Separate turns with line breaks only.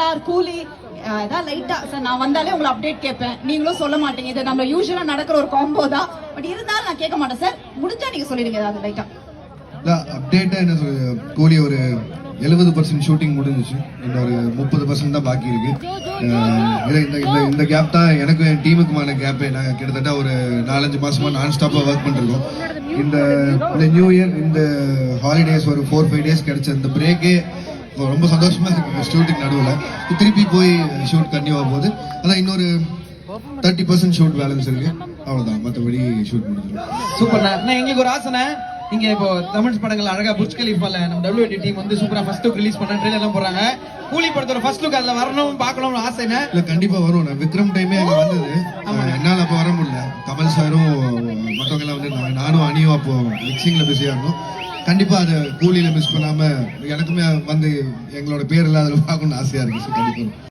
Star கூலி ஏதாவது லைட்டா சார் நான் வந்தாலே உங்களை அப்டேட் கேட்பேன், நீங்களும் சொல்ல மாட்டீங்க. இது நம்ம யூஸ்வலா நடக்கிற ஒரு காம்போ தான். பட் இருந்தாலும் நான் கேட்க மாட்டேன் சார். முடிஞ்சா நீங்க சொல்லிடுங்க ஏதாவது லைட்டா.
அப்டேட்டா என்ன சொல்ல, கூலி ஒரு 70% ஷூட்டிங் முடிஞ்சிச்சு, இன்னொரு 30% தான் பாக்கி இருக்கு. இந்த கேப் தான் எனக்கு என் டீமுக்குமான கேப்பே. நாங்கள் கிட்டத்தட்ட ஒரு 4-5 மாசமா நான் ஸ்டாப்பா ஒர்க் பண்ணிருக்கோம். இந்த நியூ இயர் இந்த ஹாலிடேஸ் ஒரு 4-5 டேஸ் கிடைச்ச இந்த பிரேக்கே ரொம்ப சந்தோஷமா இருக்கு. ஷூட்டிங் நடுவில் திருப்பி போய் ஷூட் கண்டினியூ ஆகும் போது அதான் இன்னொரு 30% ஷூட் பேலன்ஸ் இருக்கு, அவ்வளவுதான். மற்றபடி ஷூட் முடிஞ்சிடும்.
சூப்பர்ண்ணா. எங்களுக்கு ஒரு ஆசைண்ணா, இங்க இப்போ தமிழ் படங்கள் அழகா புர்ஜ் கலீஃபால நம்ம WD டீம் வந்து சூப்பரா ஃபர்ஸ்ட் லுக் ரிலீஸ் பண்ண ட்ரெய்லர் எல்லாம் போறாங்க. கூலி படத்தோட ஃபர்ஸ்ட் லுக் அதுல வரணும் பார்க்கணும்னு ஆசைண்ணா.
இல்ல கண்டிப்பா வரும். விக்ரம் டைமே அங்க வந்தது, என்னால அப்ப வர முடியல. கமல் சாரும் மற்றவங்க எல்லாம் வந்து நானும் அணியும் அப்போ மிக்சிங்ல பிஸியா இருந்தோம். கண்டிப்பா அதை கூலியில மிஸ் பண்ணாம எனக்குமே வந்து எங்களோட பேர் எல்லாம் அதுல பார்க்கணும்னு ஆசையா இருக்கு. கண்டிப்பா